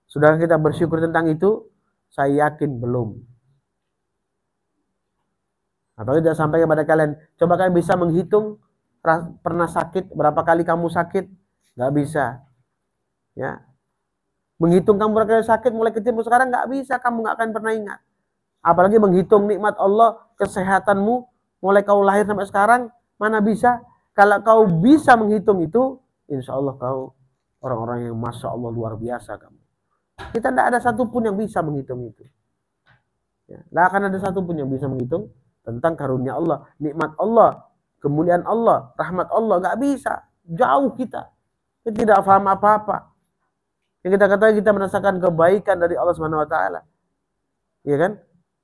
Sudahkah kita bersyukur tentang itu? Saya yakin belum. Apalagi sudah sampaikan kepada kalian, coba kalian bisa menghitung pernah sakit, berapa kali kamu sakit? Nggak bisa. Ya. Menghitung kamu berapa kali sakit mulai kecil sampai sekarang nggak bisa, kamu nggak akan pernah ingat. Apalagi menghitung nikmat Allah, kesehatanmu mulai kau lahir sampai sekarang, mana bisa? Kalau kau bisa menghitung itu, insya Allah kau orang-orang yang masya Allah luar biasa kamu. Kita tidak ada satupun yang bisa menghitung itu. Ya, tidak akan ada satupun yang bisa menghitung tentang karunia Allah, nikmat Allah, kemuliaan Allah, rahmat Allah. Nggak bisa, jauh kita tidak paham apa-apa. Yang kita katakan kita merasakan kebaikan dari Allah Subhanahu wa taala. Ya kan?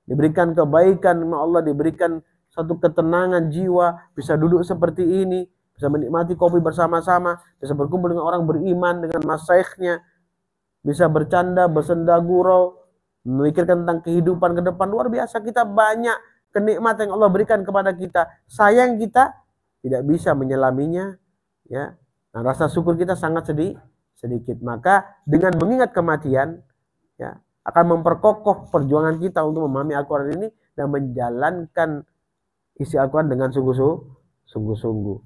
Diberikan kebaikan sama Allah, diberikan satu ketenangan jiwa, bisa duduk seperti ini, bisa menikmati kopi bersama-sama, bisa berkumpul dengan orang beriman, dengan masyayikhnya, bisa bercanda, bersenda gurau, memikirkan tentang kehidupan ke depan. Luar biasa, kita banyak kenikmatan yang Allah berikan kepada kita. Sayang kita tidak bisa menyelaminya, ya. Nah, rasa syukur kita sangat sedikit. Maka dengan mengingat kematian, ya, akan memperkokoh perjuangan kita untuk memahami Al-Quran ini dan menjalankan isi Al-Quran dengan sungguh-sungguh.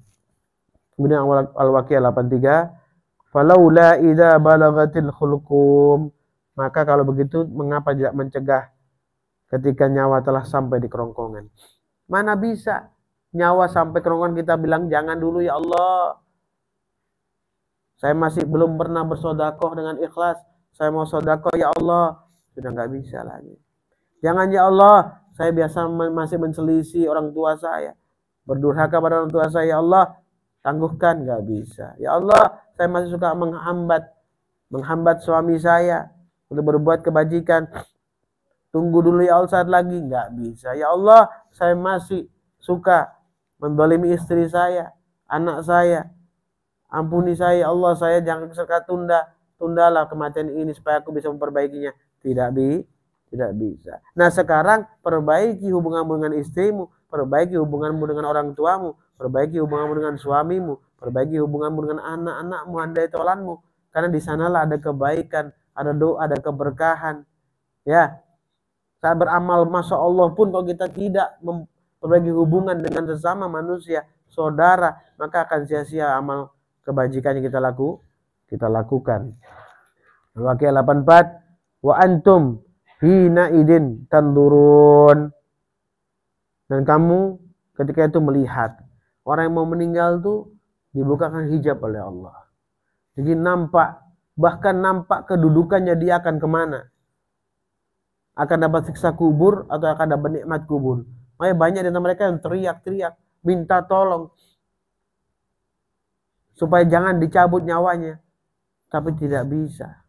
Kemudian Al-Waqiah 83, falaula idza balagatil khulqum, maka kalau begitu mengapa tidak mencegah ketika nyawa telah sampai di kerongkongan? Mana bisa nyawa sampai kerongkongan kita bilang jangan dulu ya Allah. Saya masih belum pernah bersodakoh dengan ikhlas. Saya mau sodakoh ya Allah. Sudah nggak bisa lagi. Jangan ya Allah. Saya biasa masih menselisih orang tua saya. Berdurhaka pada orang tua saya. Ya Allah. Tangguhkan. Nggak bisa. Ya Allah. Saya masih suka menghambat suami saya. Untuk berbuat kebajikan. Tunggu dulu ya Allah saat lagi. Nggak bisa. Ya Allah. Saya masih suka mendolimi istri saya. Anak saya. Ampuni saya, ya Allah, saya jangan tunda. Tundalah kematian ini supaya aku bisa memperbaikinya. Tidak bisa. Nah sekarang perbaiki hubunganmu dengan istrimu, perbaiki hubunganmu dengan orang tuamu, perbaiki hubunganmu dengan suamimu, perbaiki hubunganmu dengan anak-anakmu, handai tolanmu. Karena di sanalah ada kebaikan, ada doa, ada keberkahan. Ya, saat beramal, masya Allah pun kalau kita tidak memperbaiki hubungan dengan sesama manusia, saudara, maka akan sia-sia amal kebajikan yang kita lakukan. Al-Waqiah 84, wa antum hina idin tandurun. Dan kamu ketika itu melihat orang yang mau meninggal tuh dibukakan hijab oleh Allah. Jadi bahkan nampak kedudukannya dia akan kemana. Akan dapat siksa kubur atau akan dapat nikmat kubur. Makanya banyak di antara mereka yang teriak-teriak, minta tolong. Supaya jangan dicabut nyawanya. Tapi tidak bisa.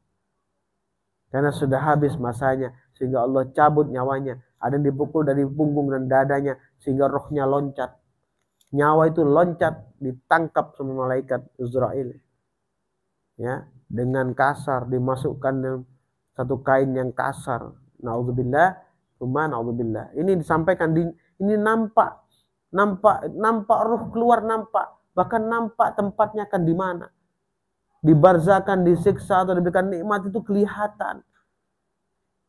Karena sudah habis masanya. Sehingga Allah cabut nyawanya. Ada yang dipukul dari punggung dan dadanya. Sehingga rohnya loncat. Nyawa itu loncat. Ditangkap sama malaikat Israel. Ya, dengan kasar. Dimasukkan dalam satu kain yang kasar. Na'udzubillah. Na'udzubillah. Ini disampaikan. Ini nampak roh keluar, nampak. Bahkan nampak tempatnya akan di mana. Dibarzakan, disiksa, atau diberikan nikmat itu kelihatan.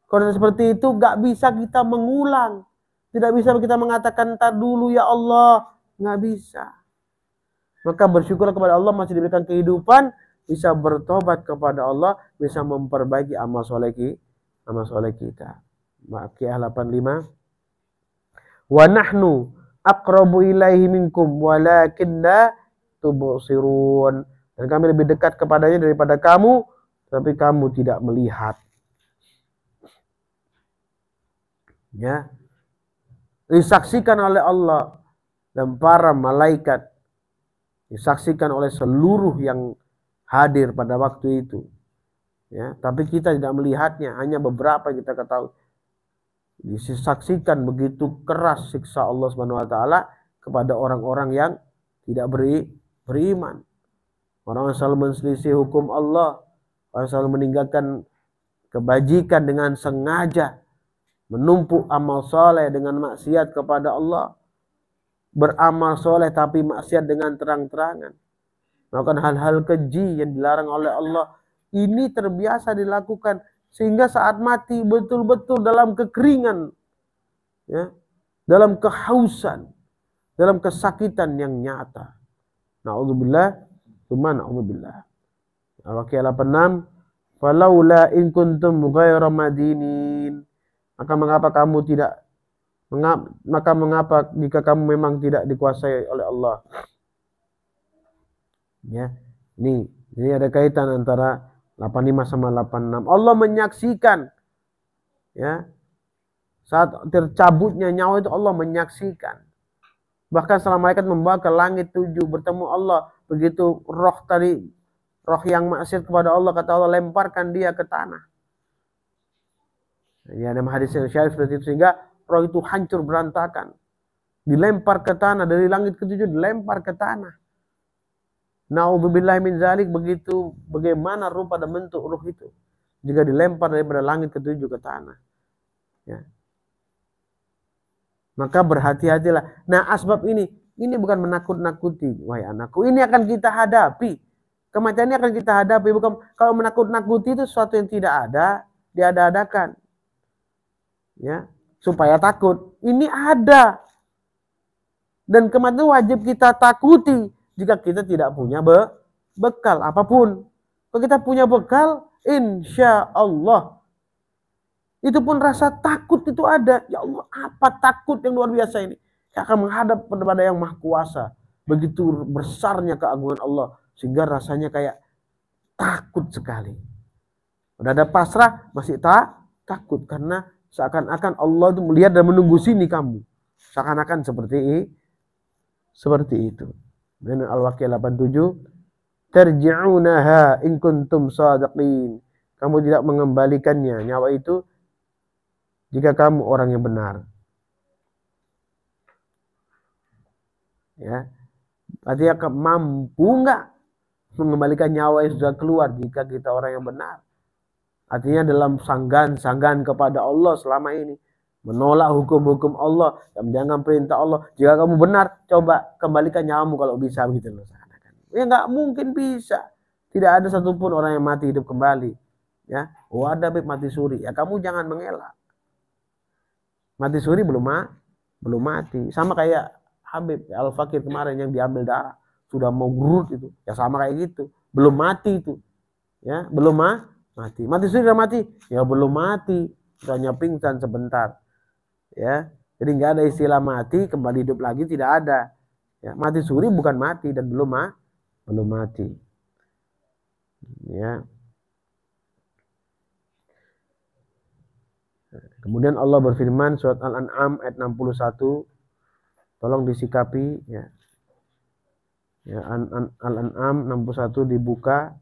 Kalau seperti itu gak bisa kita mengulang. Tidak bisa kita mengatakan ntar dulu ya Allah. Gak bisa. Maka bersyukur kepada Allah masih diberikan kehidupan. Bisa bertobat kepada Allah. Bisa memperbaiki amal soleh kita. Waqiah 85. Wa nahnu aqrabu ilaihi minkum walakin la tubsirun. Dan kami lebih dekat kepadanya daripada kamu, tapi kamu tidak melihat. Ya. Disaksikan oleh Allah dan para malaikat. Disaksikan oleh seluruh yang hadir pada waktu itu. Ya, tapi kita tidak melihatnya, hanya beberapa yang kita ketahui. Disaksikan begitu keras siksa Allah Subhanahu wa taala kepada orang-orang yang tidak beriman. Orang yang selalu menselisih hukum Allah, orang yang selalu meninggalkan kebajikan dengan sengaja, menumpuk amal soleh dengan maksiat kepada Allah, beramal soleh tapi maksiat dengan terang-terangan, melakukan hal-hal keji yang dilarang oleh Allah. Ini terbiasa dilakukan sehingga saat mati betul-betul dalam kekeringan, ya, dalam kehausan, dalam kesakitan yang nyata. Na'udzubillah, tsumma na'udzubillah. Al-Waqiah 86, falaula in kuntum ghaira madinin. Maka mengapa jika kamu memang tidak dikuasai oleh Allah. Ya, ini ada kaitan antara 85 sama 86. Allah menyaksikan, ya, saat tercabutnya nyawa itu Allah menyaksikan. Bahkan setelah malaikat membawa ke langit 7 bertemu Allah, begitu roh yang maksiat kepada Allah, kata Allah, lemparkan dia ke tanah. Ya, dalam hadis yang syarif seperti itu, sehingga roh itu hancur berantakan. Dilempar ke tanah, dari langit ke-7 dilempar ke tanah. Na'udzubillah min zalik, begitu bagaimana rupa dan bentuk ruh itu jika dilempar daripada langit ke-7 ke tanah. Ya. Maka berhati-hatilah. Nah, asbab ini bukan menakut-nakuti, wahai anakku. Ini akan kita hadapi. Kematian ini akan kita hadapi. Bukan kalau menakut-nakuti itu sesuatu yang tidak ada, diada-adakan. Ya, supaya takut. Ini ada. Dan kematian wajib kita takuti. Jika kita tidak punya bekal apapun. Kalau kita punya bekal, insya Allah. Itu pun rasa takut itu ada. Ya Allah, apa takut yang luar biasa ini. akan menghadap kepada yang Maha Kuasa. Begitu besarnya keagungan Allah sehingga rasanya kayak takut sekali. Udah ada pasrah masih takut karena seakan-akan Allah itu melihat dan menunggu sini kamu. Seakan-akan seperti itu. Dan Al-Waqiah 87, tarji'unaha in kuntum shadiqin. Kamu tidak mengembalikannya nyawa itu jika kamu orang yang benar. Ya. Artinya mampu enggak mengembalikan nyawa yang sudah keluar jika kita orang yang benar. Artinya dalam sanggahan kepada Allah selama ini, menolak hukum-hukum Allah, dan menjalankan perintah Allah. Jika kamu benar, coba kembalikan nyawamu kalau bisa, begitu loh. Ya nggak mungkin bisa. Tidak ada satupun orang yang mati hidup kembali. Ya, ada mati suri. Ya kamu jangan mengelak. Mati suri belum mati. Sama kayak Habib Al-Fakir kemarin yang diambil darah, sudah mau gurut itu. Ya sama kayak gitu. Belum mati itu. Ya, belum mati. Mati suri udah mati? Ya belum mati. Hanya pingsan sebentar. Ya. Jadi nggak ada istilah mati kembali hidup lagi, tidak ada. Ya, mati suri bukan mati dan belum mati. Ya. Kemudian Allah berfirman surat Al-An'am ayat 61. Tolong disikapi ya. Ya, Al-An'am 61 dibuka,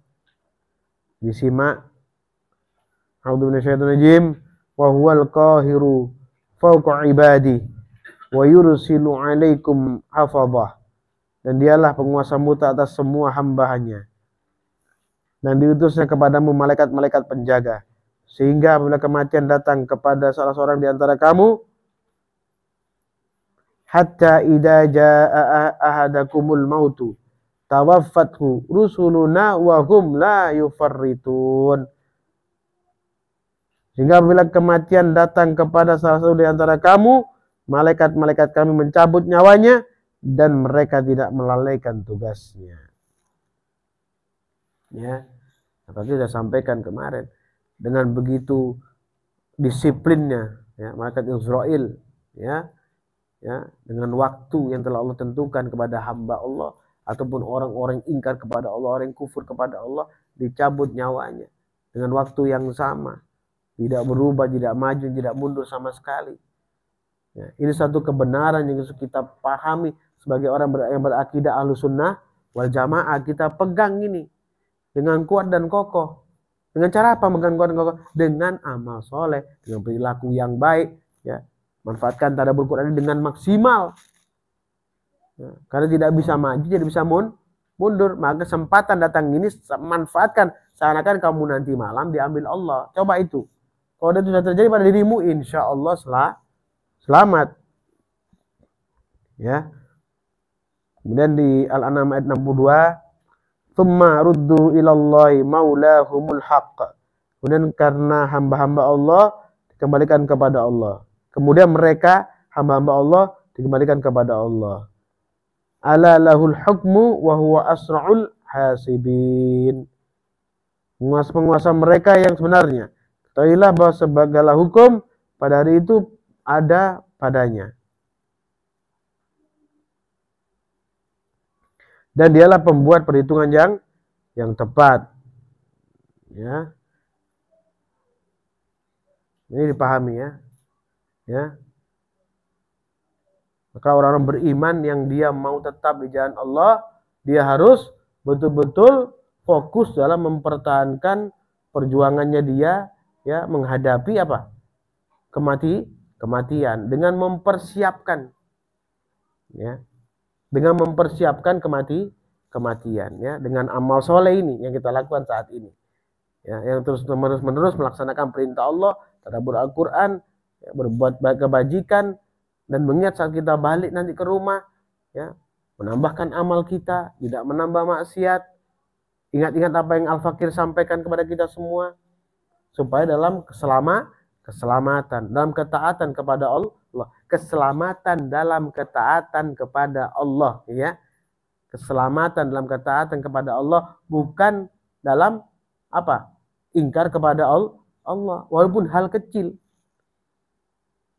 disimak. A'udzu minasyaitonir rajim. Wa huwal qahiru fawqa ibadi wa yursilu 'alaikum hafadhah. Dan dialah penguasa mutlak atas semua hamba-Nya. Dan diutusnya kepadamu malaikat-malaikat penjaga. Sehingga apabila kematian datang kepada salah seorang di antara kamu, hatta idza jaa ahadakumul mautu tawaffathu rusuluna wa hum la yufarritun. Sehingga apabila kematian datang kepada salah satu di antara kamu, malaikat-malaikat kami mencabut nyawanya dan mereka tidak melalaikan tugasnya. Ya, apalagi sudah sampaikan kemarin, dengan begitu disiplinnya, ya, malaikat Israel, ya, dengan waktu yang telah Allah tentukan kepada hamba Allah ataupun orang-orang ingkar kepada Allah, orang yang kufur kepada Allah, dicabut nyawanya dengan waktu yang sama, tidak berubah, tidak maju, tidak mundur sama sekali. Ya, ini satu kebenaran yang harus kita pahami sebagai orang yang berakidah Ahlussunnah wal Jamaah. Kita pegang ini dengan kuat dan kokoh. Dengan cara apa megang kuat dan kokoh? Dengan amal soleh, dengan perilaku yang baik, ya. Manfaatkan tadabbur Quran dengan maksimal. Ya, karena tidak bisa maju, tidak bisa mundur. Maka kesempatan datang ini manfaatkan. Seakan-akan kamu nanti malam diambil Allah. Coba itu. Kalau itu sudah terjadi pada dirimu, insya Allah selamat. Ya. Kemudian di Al-An'am ayat 62, "Tsumma ruddu ilallahi maulahumul haqq." Kemudian karena hamba-hamba Allah dikembalikan kepada Allah. Kemudian mereka hamba-hamba Allah dikembalikan kepada Allah. Ala lahul hukmu wa huwa asra'ul hasibin. Penguasa-penguasa mereka yang sebenarnya. Ketahuilah bahwa segala hukum pada hari itu ada padanya. Dan dialah pembuat perhitungan yang tepat. Ya. Ini dipahami ya. Ya. Maka orang-orang beriman yang dia mau tetap di jalan Allah, dia harus betul-betul fokus dalam mempertahankan perjuangannya dia, ya, menghadapi apa? Kematian dengan mempersiapkan, ya. Dengan mempersiapkan kematian, ya, dengan amal soleh ini yang kita lakukan saat ini, ya, yang terus menerus melaksanakan perintah Allah, tadabbur Al-Quran, ya, berbuat kebajikan dan mengingat saat kita balik nanti ke rumah, ya, menambahkan amal kita, tidak menambah maksiat. Ingat-ingat apa yang Al-Fakir sampaikan kepada kita semua, supaya dalam keselamatan, dalam ketaatan kepada Allah, keselamatan dalam ketaatan kepada Allah, ya. Keselamatan dalam ketaatan kepada Allah, bukan dalam apa? Ingkar kepada Allah, walaupun hal kecil.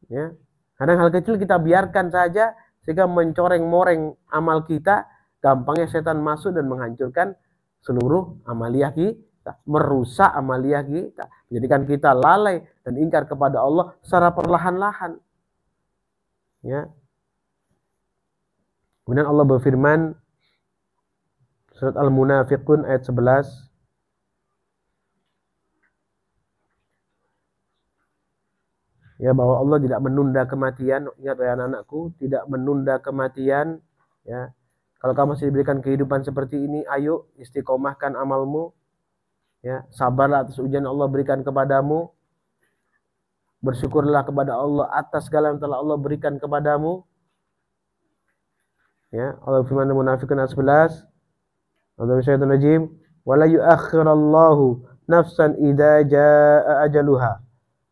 Ya. Kadang hal kecil kita biarkan saja sehingga mencoreng-moreng amal kita, gampangnya setan masuk dan menghancurkan seluruh amaliyah kita, merusak amaliyah kita, menjadikan kita lalai dan ingkar kepada Allah secara perlahan-lahan. Ya. Kemudian Allah berfirman surat Al-Munafiqun ayat 11, ya, bahwa Allah tidak menunda kematian. Ingat ya anak-anakku, tidak menunda kematian. Ya, kalau kamu masih diberikan kehidupan seperti ini, ayo istiqomahkan amalmu. Ya, sabarlah atas ujian Allah berikan kepadamu. Bersyukurlah kepada Allah atas segala yang telah Allah berikan kepadamu. Ya, Allah firman Munafiqun ayat 11. A'udzubillahi wala yu'akhirallahu nafsan idza jaa ajaluha.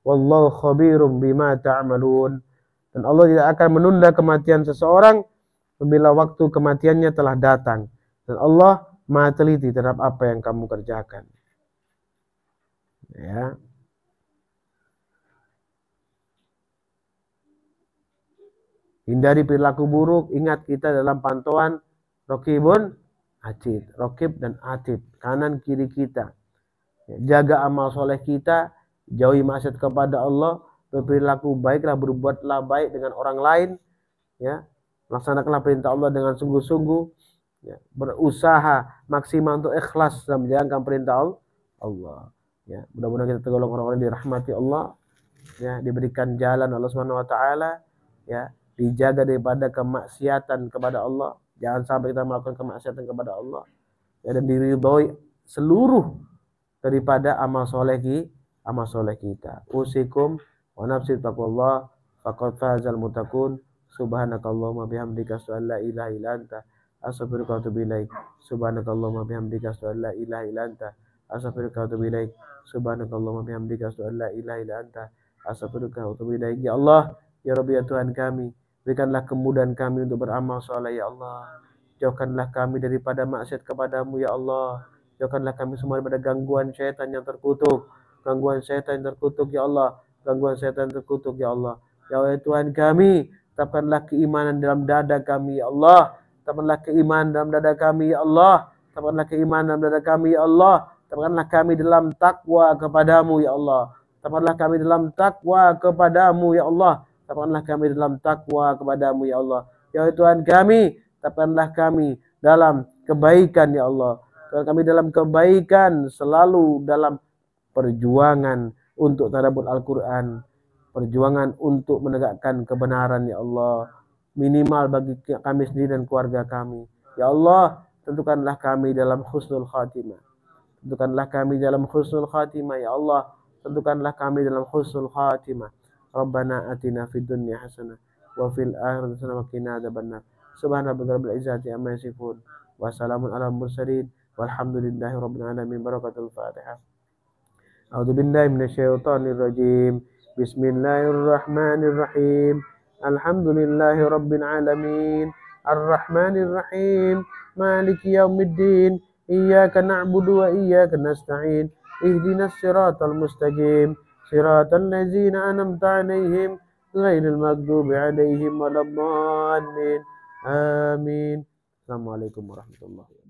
Wallahu khabirum bima ta'malun. Dan Allah tidak akan menunda kematian seseorang apabila waktu kematiannya telah datang. Dan Allah Maha teliti terhadap apa yang kamu kerjakan. Ya. Hindari perilaku buruk. Ingat kita dalam pantauan Raqibun Atid. Raqib dan Atid, kanan kiri kita. Jaga amal soleh kita, jauhi maksiat kepada Allah, berperilaku baiklah, berbuatlah baik dengan orang lain, ya, laksanakanlah perintah Allah dengan sungguh-sungguh, ya, berusaha maksimal untuk ikhlas dalam menjalankan perintah Allah. Ya, mudah-mudahan kita tergolong orang-orang yang dirahmati Allah, ya, diberikan jalan Allah Subhanahu Wa Taala, ya, dijaga daripada kemaksiatan kepada Allah, jangan sampai kita melakukan kemaksiatan kepada Allah, ya, dan diridhoi seluruh daripada amal soleh kita. Usikum wa nafsi taqwallah faqad fazal muttaqun. Subhanakallahumma bihamdika asyhadu an la ilaha illa anta astaghfiruka wa atubu ilaik. Subhanakallahumma bihamdika asyhadu an la ilaha illa anta astaghfiruka wa atubu ilaik. Subhanakallahumma bihamdika asyhadu an la ilaha illa anta astaghfiruka wa atubu ilaik. Ya Allah, ya Rabbi, ya Tuhan kami, berikanlah kemudahan kami untuk beramal saleh ya Allah. Jauhkanlah kami daripada maksiat kepadamu ya Allah. Jauhkanlah kami semua daripada gangguan syaitan yang terkutuk. Gangguan syaitan yang terkutuk ya Allah. Gangguan syaitan yang terkutuk ya Allah. Ya Allah Tuhan kami, tetapkanlah keimanan dalam dada kami ya Allah. Tetapkanlah keimanan dalam dada kami ya Allah. Tetapkanlah keimanan dalam dada kami ya Allah. Tetapkanlah kami dalam takwa kepadamu ya Allah. Tetapkanlah kami dalam takwa kepadamu ya Allah. Tetapkanlah kami dalam takwa kepadamu ya Allah. Ya Tuhan kami, tetapkanlah kami dalam kebaikan ya Allah. Tetapkan kami dalam kebaikan, selalu dalam perjuangan untuk tadabbur Al-Quran, perjuangan untuk menegakkan kebenaran ya Allah, minimal bagi kami sendiri dan keluarga kami. Ya Allah, tentukanlah kami dalam husnul khatimah. Tentukanlah kami dalam husnul khatimah ya Allah. Tentukanlah kami dalam husnul khatimah. Rabbana atina fid dunya hasanah wa fil akhirati hasanah wa qina adzabannar. Subhana rabbika rabbil izzati amma yasifun wa salamun alal mursalin walhamdulillahi rabbil alamin. Barakatul Fatihah. A'udzu billahi minasyaitonir rajim. Bismillahirrahmanirrahim. Alhamdulillahi rabbil alamin. Arrahmanir rahim. Maliki yaumiddin. Iyyaka na'budu wa iyyaka nasta'in. Ihdinas siratal mustaqim. Siratal ladzina an'amta 'alaihim ghairil maghdubi 'alaihim waladdallin. Amin. Assalamualaikum warahmatullahi wabarakatuh.